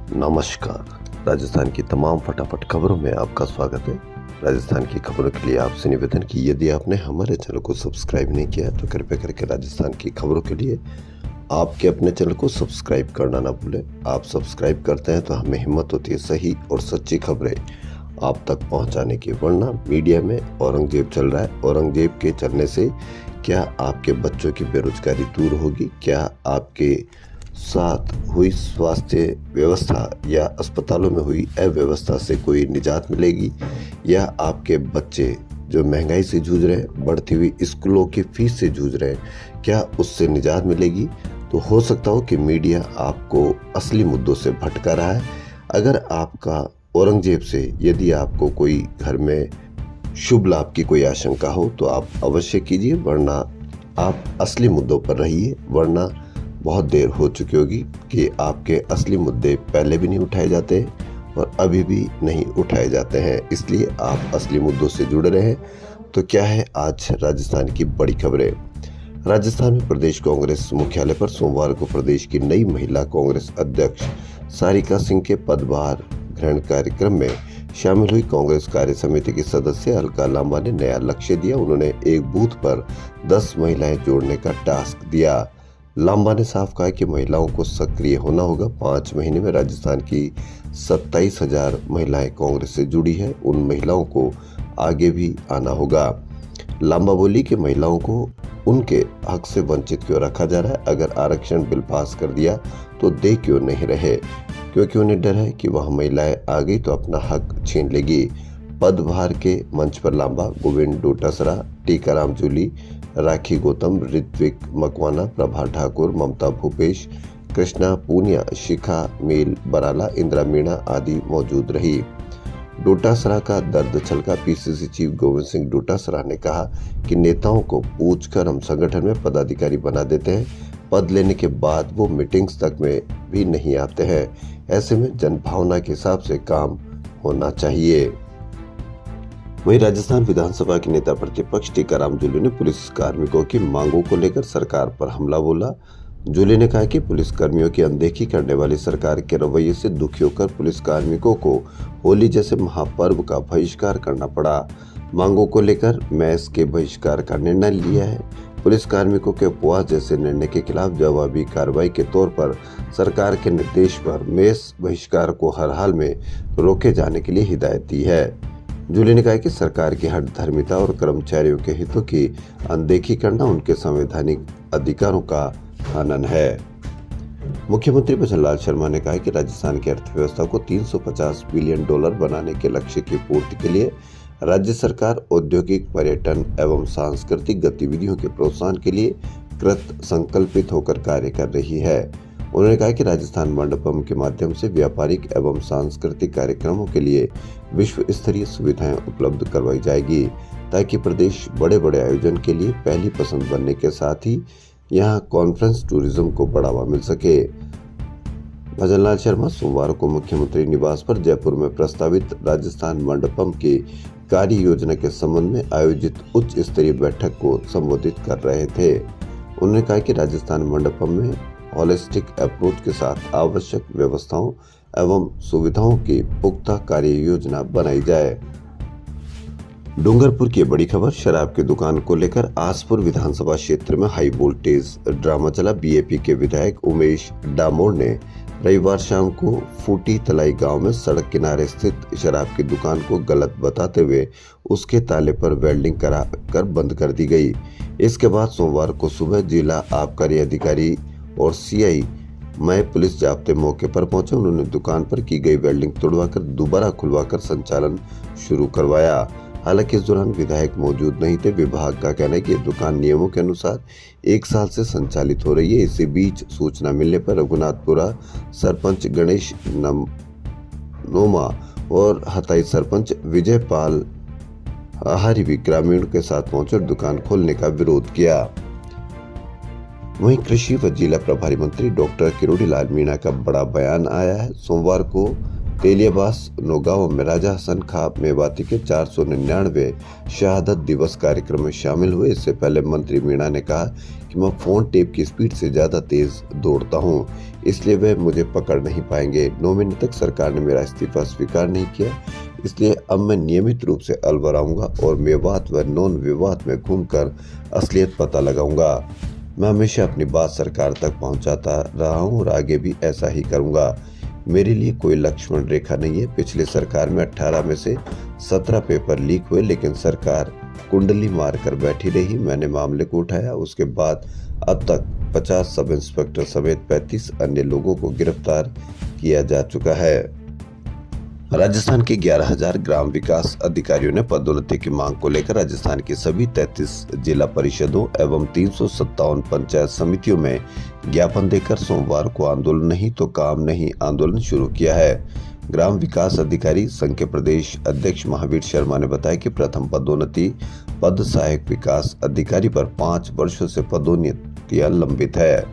नमस्कार। राजस्थान की तमाम फटाफट खबरों में आपका स्वागत है। राजस्थान की खबरों के लिए आपसे निवेदन कि यदि आपने हमारे चैनल को सब्सक्राइब नहीं किया है तो कृपया करके राजस्थान की खबरों के लिए आपके अपने चैनल को सब्सक्राइब करना ना भूलें। आप सब्सक्राइब करते हैं तो हमें हिम्मत होती है सही और सच्ची खबरें आप तक पहुंचाने की। वरना मीडिया में औरंगजेब चल रहा है। औरंगजेब के चलने से क्या आपके बच्चों की बेरोजगारी दूर होगी? क्या आपके साथ हुई स्वास्थ्य व्यवस्था या अस्पतालों में हुई अव्यवस्था से कोई निजात मिलेगी? या आपके बच्चे जो महंगाई से जूझ रहे हैं, बढ़ती हुई स्कूलों की फीस से जूझ रहे हैं, क्या उससे निजात मिलेगी? तो हो सकता हो कि मीडिया आपको असली मुद्दों से भटका रहा है। अगर आपका औरंगजेब से यदि आपको कोई घर में शुभ लाभ की कोई आशंका हो तो आप अवश्य कीजिए, वरना आप असली मुद्दों पर रहिए। वरना बहुत देर हो चुकी होगी कि आपके असली मुद्दे पहले भी नहीं उठाए जाते और अभी भी नहीं उठाए जाते हैं, इसलिए आप असली मुद्दों से जुड़ रहे हैं। तो क्या है आज राजस्थान की बड़ी खबरें। राजस्थान में प्रदेश कांग्रेस मुख्यालय पर सोमवार को प्रदेश की नई महिला कांग्रेस अध्यक्ष सारिका सिंह के पदभार ग्रहण कार्यक्रम में शामिल हुई कांग्रेस कार्य समिति की सदस्य अलका लांबा ने नया लक्ष्य दिया। उन्होंने एक बूथ पर 10 महिलाएं जोड़ने का टास्क दिया। लांबा ने साफ कहा कि महिलाओं को सक्रिय होना होगा। 5 महीने में राजस्थान की 27,000 महिलाएं कांग्रेस से जुड़ी है। उन महिलाओं को आगे भी आना होगा। लांबा बोली कि महिलाओं को उनके हक से वंचित क्यों रखा जा रहा है? अगर आरक्षण बिल पास कर दिया तो दे क्यों नहीं रहे? क्योंकि उन्हें डर है कि वह महिलाएं आ गई तो अपना हक छीन लेगी। पदभार के मंच पर लांबा, गोविंद डोटासरा, टीकाराम जूली, राखी गौतम, ऋत्विक मकवाना, प्रभा ठाकुर, ममता भूपेश, कृष्णा पूनिया, शिखा मील बराला, इंदिरा मीणा आदि मौजूद रही। डोटासरा का दर्द छलका। पीसीसी चीफ गोविंद सिंह डोटासरा ने कहा कि नेताओं को पूछकर हम संगठन में पदाधिकारी बना देते हैं। पद लेने के बाद वो मीटिंग्स तक में भी नहीं आते हैं। ऐसे में जनभावना के हिसाब से काम होना चाहिए। वहीं राजस्थान विधानसभा के नेता प्रतिपक्ष टीकाराम जूली ने पुलिस कार्मिकों की मांगों को लेकर सरकार पर हमला बोला। जूली ने कहा कि पुलिस कर्मियों की अनदेखी करने वाली सरकार के रवैये से दुखी होकर पुलिस कार्मिकों को होली जैसे महापर्व का बहिष्कार करना पड़ा। मांगों को लेकर मैस के बहिष्कार का निर्णय लिया है। पुलिस कार्मिकों के उपवास जैसे निर्णय के खिलाफ जवाबी कार्रवाई के तौर पर सरकार के निर्देश पर मैस बहिष्कार को हर हाल में रोके जाने के लिए हिदायत दी है। जूली ने कहा कि सरकार की हठधर्मिता और कर्मचारियों के हितों की अनदेखी करना उनके संवैधानिक अधिकारों का हनन है। मुख्यमंत्री भजनलाल शर्मा ने कहा कि राजस्थान की अर्थव्यवस्था को 350 बिलियन डॉलर बनाने के लक्ष्य की पूर्ति के लिए राज्य सरकार औद्योगिक, पर्यटन एवं सांस्कृतिक गतिविधियों के प्रोत्साहन के लिए कृत संकल्पित होकर कार्य कर रही है। उन्होंने कहा कि राजस्थान मंडपम के माध्यम से व्यापारिक एवं सांस्कृतिक कार्यक्रमों के लिए विश्व स्तरीय सुविधाएं उपलब्ध करवाई जाएगी, ताकि प्रदेश बड़े बड़े आयोजन के लिए पहली पसंद बनने के साथ ही यहां कॉन्फ्रेंस टूरिज्म को बढ़ावा मिल सके। भजनलाल शर्मा सोमवार को मुख्यमंत्री निवास पर जयपुर में प्रस्तावित राजस्थान मंडपम की कार्य योजना के संबंध में आयोजित उच्च स्तरीय बैठक को संबोधित कर रहे थे। उन्होंने कहा कि राजस्थान मंडपम में होलिस्टिक अप्रोच के साथ आवश्यक व्यवस्थाओं एवं सुविधाओं की पुख्ता कार्य योजना बनाई जाए। डूंगरपुर की बड़ी खबर। शराब की दुकान को लेकर आसपुर विधानसभा क्षेत्र में हाई वोल्टेज ड्रामा चला। बीएपी के विधायक उमेश डामोर ने रविवार शाम को फूटी तलाई गांव में सड़क किनारे स्थित शराब की दुकान को गलत बताते हुए उसके ताले पर वेल्डिंग कराकर बंद कर दी गई। इसके बाद सोमवार को सुबह जिला आबकारी अधिकारी और सीआई मय पुलिस जाब्ते मौके पर पहुंचे। उन्होंने दुकान पर की गई वेल्डिंग तोड़वाकर दोबारा खुलवाकर संचालन शुरू करवाया। हालांकि इस दौरान विधायक मौजूद नहीं थे। विभाग का कहना है कि दुकान नियमों के अनुसार 1 साल से संचालित हो रही है। इसी बीच सूचना मिलने पर रघुनाथपुरा सरपंच गणेश नोमा और हताई सरपंच विजय पाल आहारी भी ग्रामीणों के साथ पहुंचे और दुकान खोलने का विरोध किया। वहीं कृषि व जिला प्रभारी मंत्री डॉक्टर किरोड़ी लाल मीणा का बड़ा बयान आया है। सोमवार को तेलियाबास नौगांव में राजा हसन खां मेवाती के 499वें शहादत दिवस कार्यक्रम में शामिल हुए। इससे पहले मंत्री मीणा ने कहा कि कि मैं फोन टेप की स्पीड से ज्यादा तेज दौड़ता हूँ, इसलिए वह मुझे पकड़ नहीं पाएंगे। 9 महीने तक सरकार ने मेरा इस्तीफा स्वीकार नहीं किया, इसलिए अब मैं नियमित रूप से अलवर आऊंगा और मेवात व नॉन विवाद में घूमकर असलियत पता लगाऊंगा। मैं हमेशा अपनी बात सरकार तक पहुंचाता रहा हूं और आगे भी ऐसा ही करूंगा। मेरे लिए कोई लक्ष्मण रेखा नहीं है। पिछले सरकार में 18 में से 17 पेपर लीक हुए, लेकिन सरकार कुंडली मार कर बैठी रही। मैंने मामले को उठाया, उसके बाद अब तक 50 सब इंस्पेक्टर समेत 35 अन्य लोगों को गिरफ्तार किया जा चुका है। राजस्थान के 11,000 ग्राम विकास अधिकारियों ने पदोन्नति की मांग को लेकर राजस्थान की सभी 33 जिला परिषदों एवं 357 पंचायत समितियों में ज्ञापन देकर सोमवार को आंदोलन नहीं तो काम नहीं आंदोलन शुरू किया है। ग्राम विकास अधिकारी संघ के प्रदेश अध्यक्ष महावीर शर्मा ने बताया कि प्रथम पदोन्नति पद सहायक विकास अधिकारी पर 5 वर्षों से पदोन्नतियां लंबित है।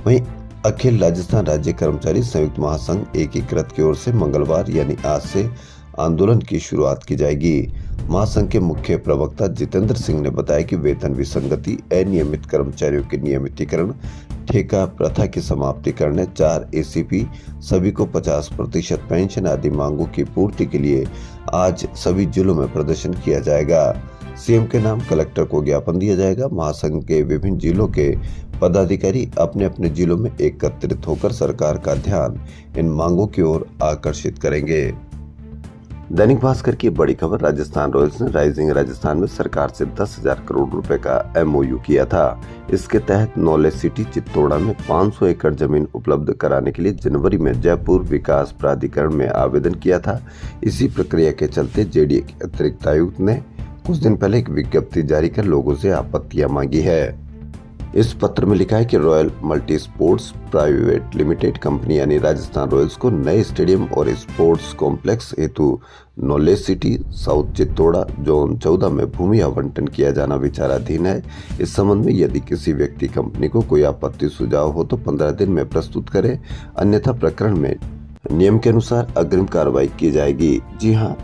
वहीं अखिल राजस्थान राज्य कर्मचारी संयुक्त महासंघ एकीकृत की ओर से मंगलवार यानी आज से आंदोलन की शुरुआत की जाएगी। महासंघ के मुख्य प्रवक्ता जितेंद्र सिंह ने बताया कि वेतन विसंगति, अनियमित कर्मचारियों के नियमितीकरण, ठेका प्रथा की समाप्ति करने, 4 एसीपी, सभी को 50% पेंशन आदि मांगों की पूर्ति के लिए आज सभी जिलों में प्रदर्शन किया जाएगा। सीएम के नाम कलेक्टर को ज्ञापन दिया जाएगा। महासंघ के विभिन्न जिलों के पदाधिकारी अपने अपने जिलों में एकत्रित होकर सरकार का ध्यान इन मांगों की ओर आकर्षित करेंगे। दैनिक भास्कर की बड़ी खबर, राजस्थान रॉयल्स ने राइजिंग राजस्थान में सरकार से 10,000 करोड़ रुपए का एमओयू किया था। इसके तहत नॉलेज सिटी चित्तौड़ा में 500 एकड़ जमीन उपलब्ध कराने के लिए जनवरी में जयपुर विकास प्राधिकरण में आवेदन किया था। इसी प्रक्रिया के चलते जेडीए के अतिरिक्त आयुक्त ने कुछ दिन पहले एक विज्ञप्ति जारी कर लोगों से आपत्तियां मांगी है। इस पत्र में लिखा है कि royal multi sports private limited company यानी राजस्थान रॉयल्स को नए स्टेडियम और स्पोर्ट्स कॉम्प्लेक्स हेतु knowledge city south Chittaura zone 14 में भूमि आवंटन किया जाना विचाराधीन है। इस संबंध में यदि किसी व्यक्ति कंपनी को कोई आपत्ति सुझाव हो तो 15 दिन में प्रस्तुत करे, अन्यथा प्रकरण में नियम के अनुसार अग्रिम कार्रवाई की जाएगी। जी हाँ,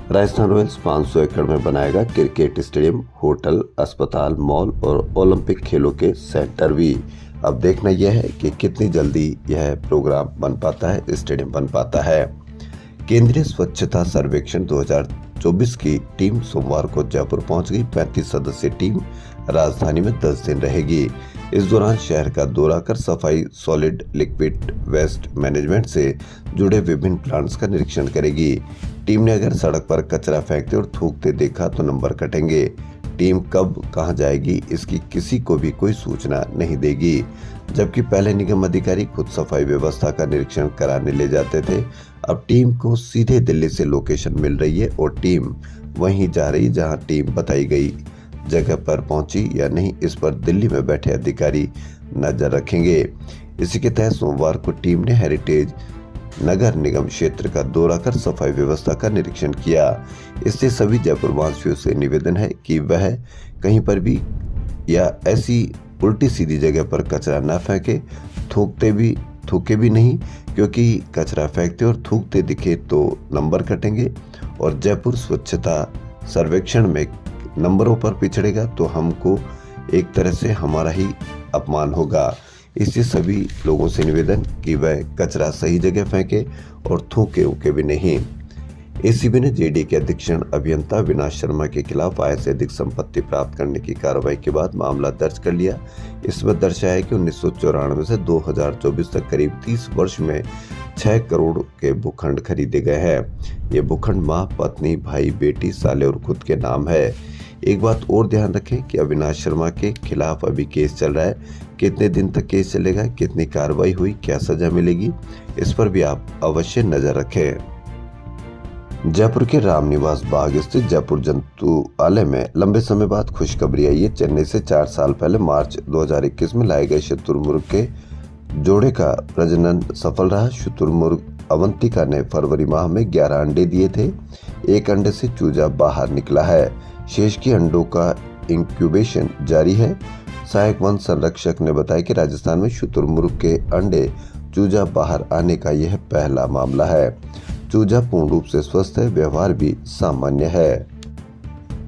राजस्थान रॉयल्स 500 एकड़ में बनाएगा क्रिकेट स्टेडियम, होटल, अस्पताल, मॉल और ओलंपिक खेलों के सेंटर भी। अब देखना यह है कि कितनी जल्दी यह प्रोग्राम बन पाता है, स्टेडियम बन पाता है। केंद्रीय स्वच्छता सर्वेक्षण 2024 की टीम सोमवार को जयपुर पहुंच गई। 35 सदस्यीय टीम राजधानी में 10 दिन रहेगी। इस दौरान शहर का दौरा कर सफाई, सॉलिड लिक्विड वेस्ट मैनेजमेंट से जुड़े विभिन्न प्लांट्स का निरीक्षण करेगी। टीम ने अगर सड़क पर कचरा फेंकते और थूकते देखा तो नंबर कटेंगे। टीम कब कहां जाएगी इसकी किसी को भी कोई सूचना नहीं देगी। जबकि पहले निगम अधिकारी खुद सफाई व्यवस्था का निरीक्षण कराने ले जाते थे, अब टीम को सीधे दिल्ली से लोकेशन मिल रही है और टीम वहीं जा रही जहां टीम बताई गई जगह पर पहुंची या नहीं, इस पर दिल्ली में बैठे अधिकारी नजर रखेंगे। इसी के तहत सोमवार को टीम ने हेरिटेज नगर निगम क्षेत्र का दौरा कर सफाई व्यवस्था का निरीक्षण किया। इससे सभी जयपुर वासियों से निवेदन है कि वह कहीं पर भी या ऐसी उल्टी सीधी जगह पर कचरा न फेंके, थूके भी नहीं, क्योंकि कचरा फेंकते और थूकते दिखे तो नंबर कटेंगे और जयपुर स्वच्छता सर्वेक्षण में नंबरों पर पिछड़ेगा तो हमको एक तरह से हमारा ही अपमान होगा। इससे सभी लोगों से निवेदन कि वह कचरा सही जगह फेंके और थूके भी नहीं। एसीबी ने जेडी के अधीक्षण अभियंता विनाश शर्मा के खिलाफ आय से अधिक संपत्ति प्राप्त करने की कार्रवाई के बाद मामला दर्ज कर लिया। इसमें दर्शाया है कि 1994 से 2024 तक करीब 30 वर्ष में 6 करोड़ के भूखंड खरीदे गए हैं। ये भूखंड मां, पत्नी, भाई, बेटी, साले और खुद के नाम है। एक बात और ध्यान रखें कि अविनाश शर्मा के खिलाफ अभी केस चल रहा है। कितने दिन तक केस चलेगा, कितनी कार्रवाई हुई, क्या सजा मिलेगी, इस पर भी आप अवश्य नजर रखें। जयपुर के रामनिवास बाग स्थित जयपुर जंतुआलय में लंबे समय बाद खुशखबरी आई है। चेन्नई से 4 साल पहले मार्च 2021 में लाए गए शुतुरमुर्ग के जोड़े का प्रजनन सफल रहा। शुतुरमुर्ग अवंतिका ने फरवरी माह में 11 अंडे दिए थे। एक अंडे से चूजा बाहर निकला है। शेष की अंडों का इंक्यूबेशन जारी है। सहायक वन संरक्षक ने बताया कि राजस्थान में शुतुरमुर्ग के अंडे चूजा बाहर आने का यह पहला मामला है। चूजा पूर्ण रूप से स्वस्थ है, व्यवहार भी सामान्य है।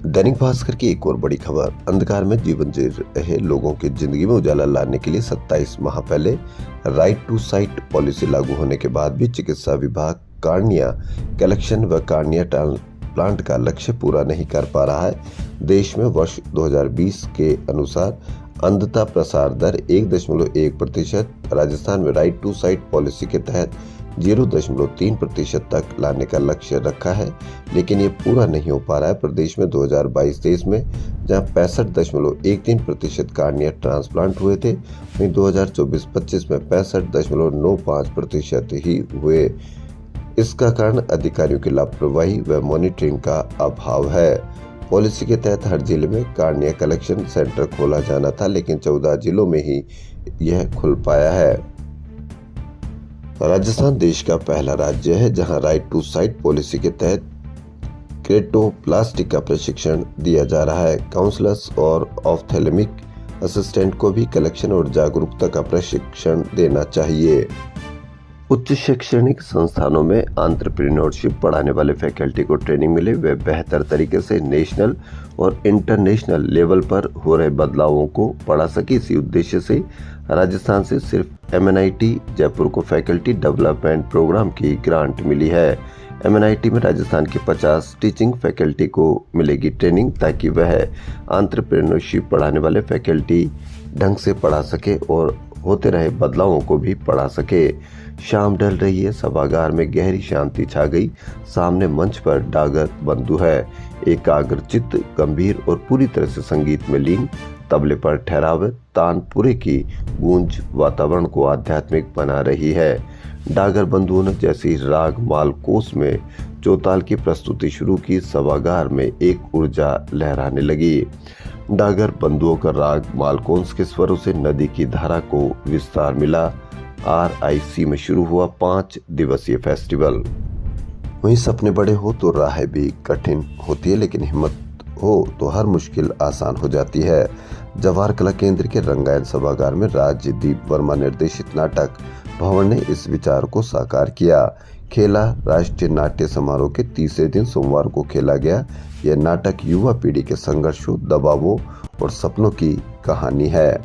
दैनिक भास्कर की एक और बड़ी खबर, अंधकार में जीवन जी रहे लोगों की जिंदगी में उजाला लाने के लिए 27 माह पहले राइट टू साइट पॉलिसी लागू होने के बाद भी चिकित्सा विभाग कार्निया कलेक्शन व कार्निया ट्रांसप्लांट का लक्ष्य पूरा नहीं कर पा रहा है। देश में वर्ष 2020 के अनुसार अंधता प्रसार दर 1.1%, राजस्थान में राइट टू साइट पॉलिसी के तहत 0.3% तक लाने का लक्ष्य रखा है, लेकिन ये पूरा नहीं हो पा रहा है। प्रदेश में 2022-23 में जहां 65.13% कार्निया ट्रांसप्लांट हुए थे, वहीं 2024-25 में 65.95% ही हुए। इसका कारण अधिकारियों की लापरवाही व मॉनिटरिंग का अभाव है। पॉलिसी के तहत हर जिले में कार्निया कलेक्शन सेंटर खोला जाना था, लेकिन 14 जिलों में ही यह खुल पाया है। राजस्थान देश का पहला राज्य है जहां राइट टू साइट पॉलिसी के तहत केरेटोप्लास्टी का प्रशिक्षण दिया जा रहा है। काउंसलर्स और ऑप्थेल्मिक असिस्टेंट को भी कलेक्शन और जागरूकता का प्रशिक्षण देना चाहिए। उच्च शैक्षणिक संस्थानों में एंटरप्रेन्योरशिप पढ़ाने वाले फैकल्टी को ट्रेनिंग मिले, वे बेहतर तरीके से नेशनल और इंटरनेशनल लेवल पर हो रहे बदलावों को पढ़ा सके। इसी उद्देश्य से राजस्थान से सिर्फ MNIT जयपुर को फैकल्टी डेवलपमेंट प्रोग्राम की ग्रांट मिली है। MNIT में राजस्थान की 50 टीचिंग फैकल्टी को मिलेगी ट्रेनिंग, ताकि वह एंटरप्रेन्योरशिप पढ़ाने वाले फैकल्टी ढंग से पढ़ा सके और होते रहे बदलावों को भी पढ़ा सके। शाम ढल रही है, सभागार में गहरी शांति छा गई। सामने मंच पर डागर बंधु है, एकाग्रचित्त, गंभीर और पूरी तरह से संगीत में लीन। तबले पर ठहराव तानपुरे की गूंज वातावरण को आध्यात्मिक बना रही है। डागर बंधुओं ने जैसे ही राग मालकोस में चौताल की प्रस्तुति शुरू की, सभागार में एक ऊर्जा लहराने लगी। डागर बंधुओं का राग मालकोस के स्वरों से नदी की धारा को विस्तार मिला। RIC में शुरू हुआ 5 दिवसीय फेस्टिवल। वहीं सपने बड़े हो तो राहें भी कठिन होती है, लेकिन हिम्मत हो तो हर मुश्किल आसान हो जाती है। जवाहर कला केंद्र के रंगायन सभागार में राजदीप वर्मा निर्देशित नाटक भवन ने इस विचार को साकार किया। खेला राष्ट्रीय नाट्य समारोह के तीसरे दिन सोमवार को खेला गया। यह नाटक युवा पीढ़ी के संघर्षों, दबावों और सपनों की कहानी है।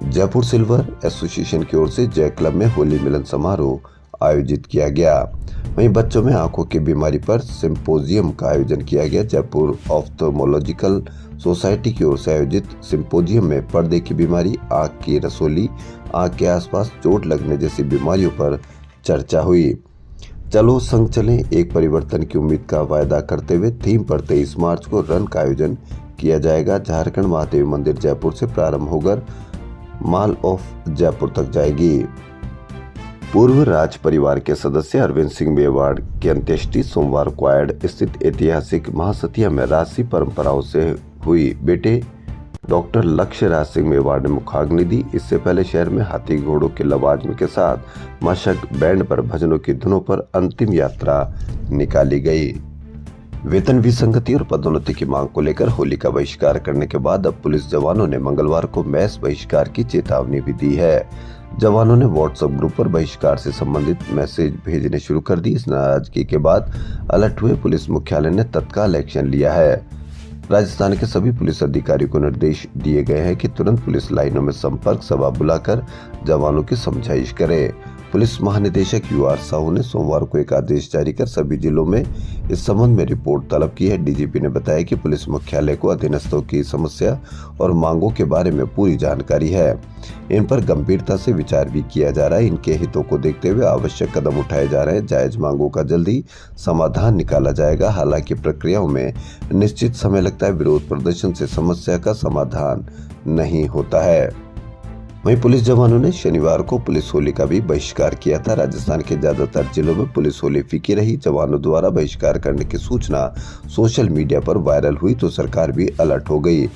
जयपुर सिल्वर एसोसिएशन की ओर से जय क्लब में होली मिलन समारोह आयोजित किया गया। वहीं बच्चों में आंखों की बीमारी पर सिंपोजियम का आयोजन किया गया। जयपुर ऑफ्थल्मोलॉजिकल सोसाइटी की ओर से आयोजित सिंपोजियम में पर्दे की बीमारी, आंख की रसोली, आंख के आसपास चोट लगने जैसी बीमारियों पर चर्चा हुई। चलो संग चलें, एक परिवर्तन की उम्मीद का वायदा करते हुए थीम पर 23 मार्च को रन का आयोजन किया जाएगा। झारखंड महादेव मंदिर जयपुर से प्रारंभ होकर मॉल ऑफ जयपुर तक जाएगी। पूर्व राज परिवार के सदस्य अरविंद सिंह मेवाड़ की अंत्येष्टि सोमवार को आयड स्थित ऐतिहासिक महासतिया में राजसी परंपराओं से हुई। बेटे डॉक्टर लक्ष्य राज सिंह मेवाड़ ने मुखाग्नि दी। इससे पहले शहर में हाथी घोड़ों के लवाजमे के साथ मशक बैंड पर भजनों की धुनों पर अंतिम यात्रा निकाली गई। वेतन विसंगति और पदोन्नति की मांग को लेकर होली का बहिष्कार करने के बाद अब पुलिस जवानों ने मंगलवार को मैस बहिष्कार की चेतावनी भी दी है। जवानों ने व्हाट्सएप ग्रुप पर बहिष्कार से संबंधित मैसेज भेजने शुरू कर दी। इस नाराजगी के बाद अलर्ट हुए पुलिस मुख्यालय ने तत्काल एक्शन लिया है। राजस्थान के सभी पुलिस अधिकारियों को निर्देश दिए गए हैं कि तुरंत पुलिस लाइनों में संपर्क सभा बुलाकर जवानों की समझाइश करें। पुलिस महानिदेशक UR साहू ने सोमवार को एक आदेश जारी कर सभी जिलों में इस संबंध में रिपोर्ट तलब की है। DGP ने बताया कि पुलिस मुख्यालय को अधीनस्थों की समस्या और मांगों के बारे में पूरी जानकारी है। इन पर गंभीरता से विचार भी किया जा रहा है। इनके हितों को देखते हुए आवश्यक कदम उठाए जा रहे हैं। जायज मांगों का जल्दी समाधान निकाला जाएगा। हालांकि प्रक्रियाओं में निश्चित समय लगता है। विरोध प्रदर्शन से समस्या का समाधान नहीं होता है। वहीं पुलिस जवानों ने शनिवार को पुलिस होली का भी बहिष्कार किया था। राजस्थान के ज्यादातर जिलों में पुलिस होली फीकी रही। जवानों द्वारा बहिष्कार करने की सूचना सोशल मीडिया पर वायरल हुई तो सरकार भी अलर्ट हो गई।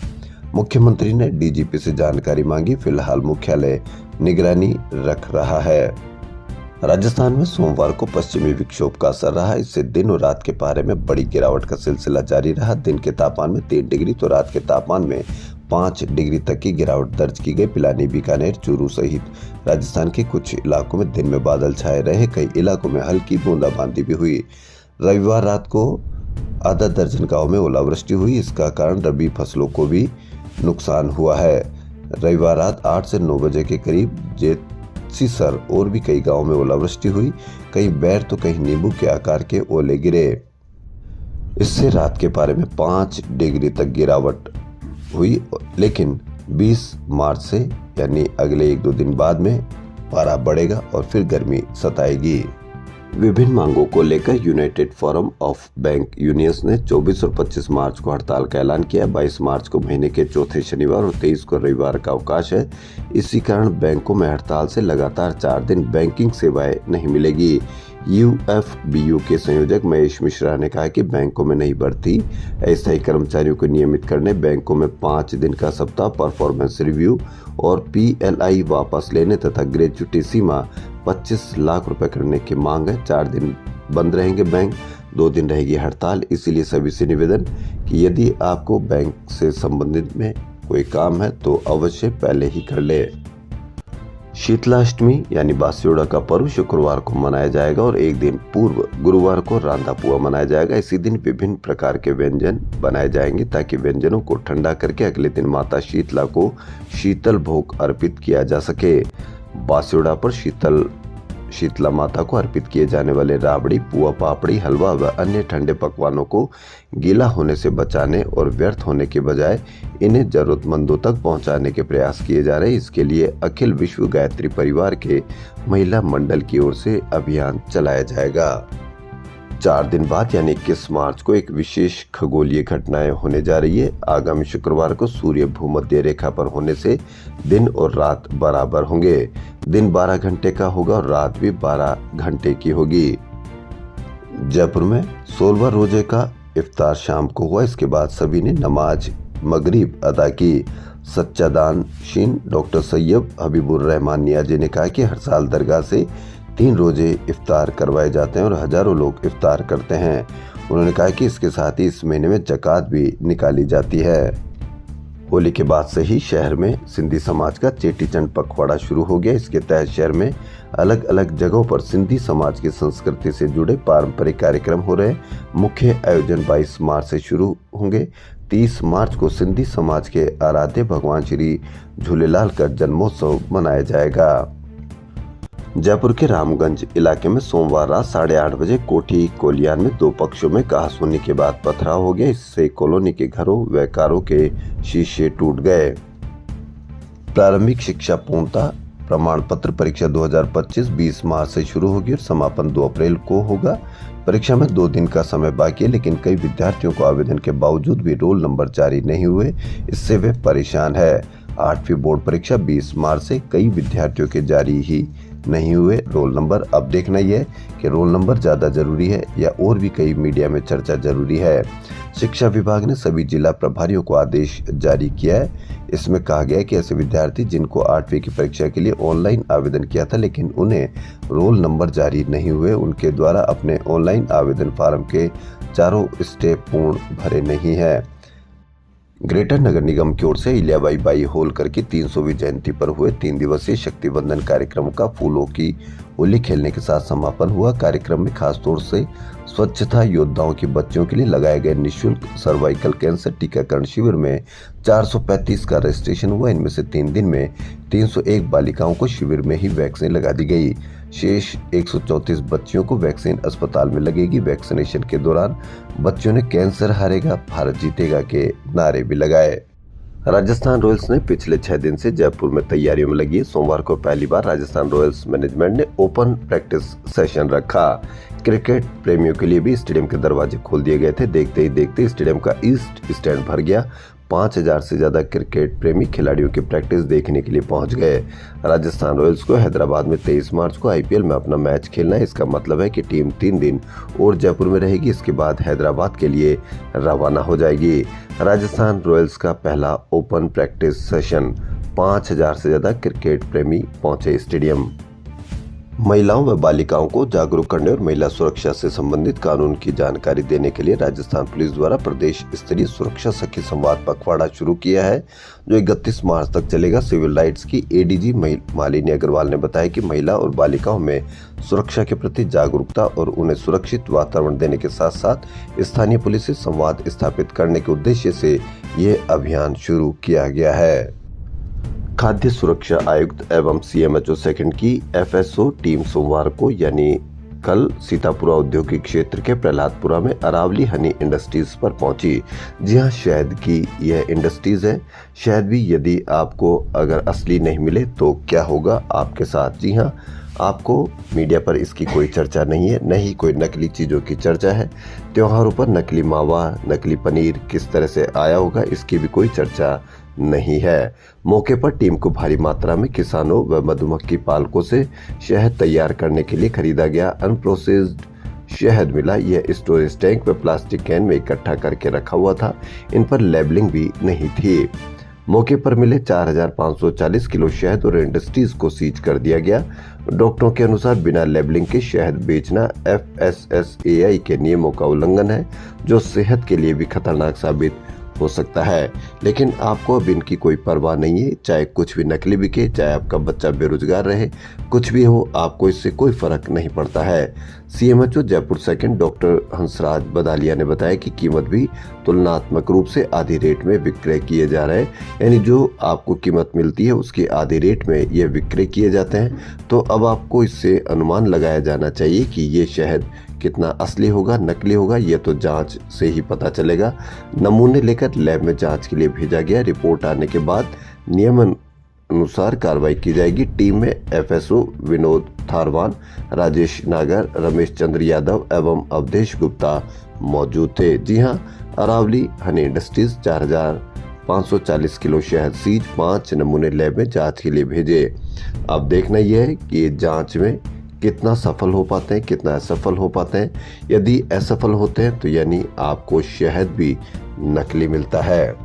मुख्यमंत्री ने DGP से जानकारी मांगी। फिलहाल मुख्यालय निगरानी रख रहा है। राजस्थान में सोमवार को पश्चिमी विक्षोभ का असर रहा। इससे दिन और रात के पारे में बड़ी गिरावट का सिलसिला जारी रहा। दिन के तापमान में 3 डिग्री तो रात के तापमान में 5 डिग्री तक की गिरावट दर्ज की गई। पिलानी, बीकानेर, चूरू सहित राजस्थान के कुछ इलाकों में दिन में बादल छाए रहे। कई इलाकों में हल्की बूंदाबांदी भी हुई। रविवार रात को आधा दर्जन गांव में ओलावृष्टि हुई। इसका कारण रबी फसलों को भी नुकसान हुआ है। रविवार रात 8 से 9 बजे के करीब जेसीसर और भी कई गांवों में ओलावृष्टि हुई। कहीं बैर तो कहीं नींबू के आकार के ओले गिरे। इससे रात के पारे में 5 डिग्री तक गिरावट हुई, लेकिन 20 मार्च से यानी अगले 1-2 दिन बाद में पारा बढ़ेगा और फिर गर्मी सताएगी। विभिन्न मांगों को लेकर United forum of bank unions ने 24 और 25 मार्च को हड़ताल का ऐलान किया। 22 मार्च को महीने के चौथे शनिवार और 23 को रविवार का अवकाश है। इसी कारण बैंकों में हड़ताल से लगातार 4 दिन बैंकिंग सेवाएं नहीं मिलेगी। यूएफबीयू के संयोजक महेश मिश्रा ने कहा कि बैंकों में नई भर्ती, अस्थायी कर्मचारियों को नियमित करने, बैंकों में 5 दिन का सप्ताह, परफॉर्मेंस रिव्यू और पीएलआई वापस लेने तथा ग्रेच्युटी सीमा 25 लाख रुपए करने की मांग है। 4 दिन बंद रहेंगे बैंक, 2 दिन रहेगी हड़ताल। इसीलिए सभी से निवेदन कि यदि आपको बैंक से संबंधित में कोई काम है तो अवश्य पहले ही कर ले। शीतलाष्टमी यानी बास्योड़ा का पर्व शुक्रवार को मनाया जाएगा और एक दिन पूर्व गुरुवार को रांधा पुआ मनाया जाएगा। इसी दिन विभिन्न प्रकार के व्यंजन बनाए जाएंगे ताकि व्यंजनों को ठंडा करके अगले दिन माता शीतला को शीतल भोग अर्पित किया जा सके। बास्योड़ा पर शीतला माता को अर्पित किए जाने वाले राबड़ी, पुआ, पापड़ी, हलवा व अन्य ठंडे पकवानों को गीला होने से बचाने और व्यर्थ होने के बजाय इन्हें जरूरतमंदों तक पहुंचाने के प्रयास किए जा रहे हैं। इसके लिए अखिल विश्व गायत्री परिवार के महिला मंडल की ओर से अभियान चलाया जाएगा। 4 दिन बाद यानी 21 मार्च को एक विशेष खगोलीय घटनाएं होने जा रही है। आगामी शुक्रवार को सूर्य भूमध्य रेखा पर होने से दिन और रात बराबर होंगे। दिन 12 घंटे का होगा और रात भी 12 घंटे की होगी। जयपुर में 16वां रोजे का इफ्तार शाम को हुआ। इसके बाद सभी ने नमाज मगरिब अदा की। सच्चादानशीन डॉक्टर सैयद हबीबुर रहमान नियाजी ने कहा कि हर साल दरगाह से 3 रोजे इफ्तार करवाए जाते हैं और हजारों लोग इफ्तार करते हैं। उन्होंने कहा कि इसके साथ ही इस महीने में ज़कात भी निकाली जाती है। होली के बाद से ही शहर में सिंधी समाज का चेटीचंड पखवाड़ा शुरू हो गया। इसके तहत शहर में अलग अलग जगहों पर सिंधी समाज की संस्कृति से जुड़े पारंपरिक कार्यक्रम हो रहे हैं। मुख्य आयोजन 22 मार्च से शुरू होंगे। 30 मार्च को सिंधी समाज के आराध्य भगवान श्री झूलेलाल का जन्मोत्सव मनाया जाएगा। जयपुर के रामगंज इलाके में सोमवार रात 8:30 बजे कोठी कोलियान में 2 पक्षों में कहासुनी के बाद पथराव हो गया। इससे कॉलोनी के घरों व कारों के शीशे टूट गए। प्रारंभिक शिक्षा पूर्णता प्रमाण पत्र परीक्षा 2025 20 मार्च से शुरू होगी और समापन 2 अप्रैल को होगा। परीक्षा में 2 दिन का समय बाकी है, लेकिन कई विद्यार्थियों को आवेदन के बावजूद भी रोल नंबर जारी नहीं हुए। इससे वे परेशान है। 8वीं बोर्ड परीक्षा 20 मार्च से कई विद्यार्थियों के जारी ही नहीं हुए रोल नंबर। अब देखना यह है कि रोल नंबर ज्यादा जरूरी है या और भी कई मीडिया में चर्चा जरूरी है। शिक्षा विभाग ने सभी जिला प्रभारियों को आदेश जारी किया है। इसमें कहा गया है कि ऐसे विद्यार्थी जिनको 8वीं की परीक्षा के लिए ऑनलाइन आवेदन किया था लेकिन उन्हें रोल नंबर जारी नहीं हुए, उनके द्वारा अपने ऑनलाइन आवेदन फॉर्म के चारों स्टेप पूर्ण भरे नहीं है। ग्रेटर नगर निगम की ओर से इलियाबाई बाई होलकर की 300वीं जयंती पर हुए 3 दिवसीय शक्ति बंधन कार्यक्रम का फूलों की होली खेलने के साथ समापन हुआ। कार्यक्रम में खासतौर से स्वच्छता योद्धाओं की बच्चियों के लिए लगाए गए निःशुल्क सर्वाइकल कैंसर टीकाकरण शिविर में 435 का रजिस्ट्रेशन हुआ। इनमें से 3 दिन में 301 बालिकाओं को शिविर में ही वैक्सीन लगा दी गई। शेष 134 बच्चियों को वैक्सीन अस्पताल में लगेगी। वैक्सीनेशन के दौरान बच्चों ने कैंसर हारेगा भारत जीतेगा के नारे भी लगाए। राजस्थान रॉयल्स ने पिछले 6 दिन से जयपुर में तैयारियों में लगी। सोमवार को पहली बार राजस्थान रॉयल्स मैनेजमेंट ने ओपन प्रैक्टिस सेशन रखा। क्रिकेट प्रेमियों के लिए भी स्टेडियम के दरवाजे खोल दिए गए थे। देखते ही देखते स्टेडियम का ईस्ट स्टैंड भर गया। 5000 से ज्यादा क्रिकेट प्रेमी खिलाड़ियों की प्रैक्टिस देखने के लिए पहुंच गए। राजस्थान रॉयल्स को हैदराबाद में 23 मार्च को आईपीएल में अपना मैच खेलना है। इसका मतलब है कि टीम 3 दिन और जयपुर में रहेगी। इसके बाद हैदराबाद के लिए रवाना हो जाएगी। राजस्थान रॉयल्स का पहला ओपन प्रैक्टिस सेशन, 5000 से ज्यादा क्रिकेट प्रेमी पहुंचे स्टेडियम। महिलाओं व बालिकाओं को जागरूक करने और महिला सुरक्षा से संबंधित कानून की जानकारी देने के लिए राजस्थान पुलिस द्वारा प्रदेश स्तरीय सुरक्षा सखी संवाद पखवाड़ा शुरू किया है, जो 31 मार्च तक चलेगा। सिविल राइट्स की एडीजी मालिनी अग्रवाल ने बताया कि महिला और बालिकाओं में सुरक्षा के प्रति जागरूकता और उन्हें सुरक्षित वातावरण देने के साथ साथ स्थानीय पुलिस से संवाद स्थापित करने के उद्देश्य से ये अभियान शुरू किया गया है। खाद्य सुरक्षा आयुक्त एवं सीएमएचओ सेकंड की एफएसओ टीम सोमवार को यानी कल सीतापुरा औद्योगिक क्षेत्र के प्रहलादपुरा में अरावली हनी इंडस्ट्रीज पर पहुंची। जी हां, शहद की यह इंडस्ट्रीज है। शहद भी यदि आपको अगर असली नहीं मिले तो क्या होगा आपके साथ। जी हां, आपको मीडिया पर इसकी कोई चर्चा नहीं है, न ही कोई नकली चीज़ों की चर्चा है। त्योहारों पर नकली मावा, नकली पनीर किस तरह से आया होगा, इसकी भी कोई चर्चा नहीं है। मौके पर टीम को भारी मात्रा में किसानों व मधुमक्खी पालकों से शहद तैयार करने के लिए खरीदा गया अनप्रोसेस्ड शहद मिला। यह स्टोरेज टैंक व प्लास्टिक कैन में इकट्ठा करके रखा हुआ था। इन पर लेबलिंग भी नहीं थी। मौके पर मिले 4540 किलो शहद और इंडस्ट्रीज को सीज कर दिया गया। डॉक्टरों के अनुसार बिना लेबलिंग के शहद बेचना FSSAI के नियमों का उल्लंघन है, जो सेहत के लिए भी खतरनाक साबित हो सकता है। लेकिन आपको अब इनकी कोई परवाह नहीं है। चाहे कुछ भी नकली बिके, चाहे आपका बच्चा बेरोजगार रहे, कुछ भी हो, आपको इससे कोई फर्क नहीं पड़ता है। CMHO Jaipur second doctor Hansraj Badaliya ने बताया कि कीमत भी तुलनात्मक रूप से आधी रेट में विक्रय किए जा रहे हैं, यानी जो आपको कीमत मिलती है उसकी आधी रेट में ये विक्रय किए जाते हैं। तो अब आपको इससे अनुमान लगाया जाना चाहिए कि ये शहद कितना असली होगा, नकली होगा, ये तो जांच से ही पता चलेगा। नमूने लेकर लैब में जांच के लिए भेजा गया। रिपोर्ट आने के बाद नियम अनुसार कार्रवाई की जाएगी। टीम में एफएसओ विनोद थारवान, राजेश नागर, रमेश चंद्र यादव एवं अवधेश गुप्ता मौजूद थे। जी हां, अरावली हनी इंडस्ट्रीज 4540 किलो शहद सीज, 5 नमूने लैब में जांच के लिए भेजे। अब देखना यह है कि ये जांच में कितना सफल हो पाते हैं, कितना असफल हो पाते हैं। यदि असफल होते हैं तो यानी आपको शहद भी नकली मिलता है।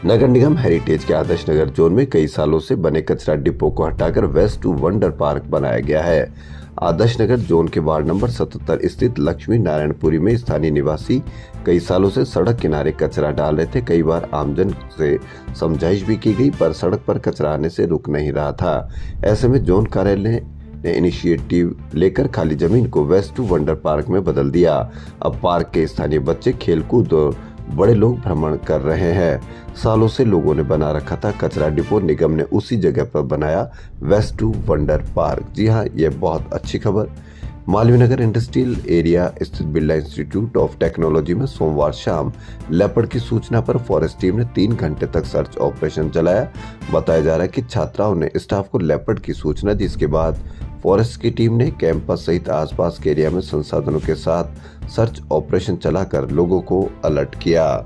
नगर निगम हेरिटेज के आदर्श नगर जोन में कई सालों से बने कचरा डिपो को हटाकर वेस्ट टू वंडर पार्क बनाया गया है। आदर्श नगर जोन के वार्ड नंबर 77 स्थित लक्ष्मी नारायणपुरी में स्थानीय निवासी कई सालों से सड़क किनारे कचरा डाल रहे थे। कई बार आमजन से समझाइश भी की गई, पर सड़क पर कचरा आने से रुक नहीं रहा था। ऐसे में जोन कार्यालय ने इनिशिएटिव लेकर खाली जमीन को वेस्ट टू वंडर पार्क में बदल दिया। अब पार्क के स्थानीय बच्चे खेलकूद और बड़े लोग भ्रमण कर रहे हैं। सालों से लोगों ने बना रखा था कचरा डिपो, निगम ने उसी जगह पर बनाया वेस्ट टू वंडर पार्क। जी हाँ, ये बहुत अच्छी खबर। मालवीय नगर इंडस्ट्रियल एरिया स्थित बिरला इंस्टीट्यूट ऑफ टेक्नोलॉजी में सोमवार शाम लेपर्ड की सूचना पर फॉरेस्ट टीम ने 3 घंटे तक सर्च ऑपरेशन चलाया। बताया जा रहा है कि छात्राओं ने स्टाफ को लेपर्ड की सूचना दी। इसके बाद फॉरेस्ट की टीम ने कैंपस सहित आसपास के एरिया में संसाधनों के साथ सर्च ऑपरेशन चलाकर लोगों को अलर्ट किया।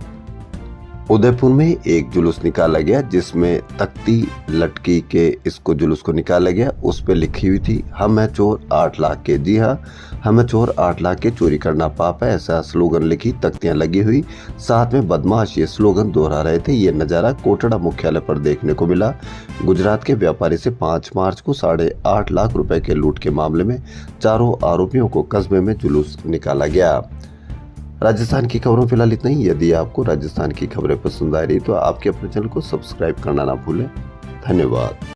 उदयपुर में एक जुलूस निकाला गया जिसमें तख्ती लटकी के इसको जुलूस को निकाला गया। उस पर लिखी हुई थी, हम है चोर 8 लाख के। जी हाँ, हम है चोर 8 लाख के, चोरी करना पाप है, ऐसा स्लोगन लिखी तख्तियां लगी हुई। साथ में बदमाश ये स्लोगन दोहरा रहे थे। ये नज़ारा कोटड़ा मुख्यालय पर देखने को मिला। गुजरात के व्यापारी से 5 मार्च को 8.5 लाख रुपए के लूट के मामले में चारों आरोपियों को कस्बे में जुलूस निकाला गया। राजस्थान की खबरों फिलहाल इतना ही। यदि आपको राजस्थान की खबरें पसंद आ रही तो आपके अपने चैनल को सब्सक्राइब करना ना भूलें। धन्यवाद।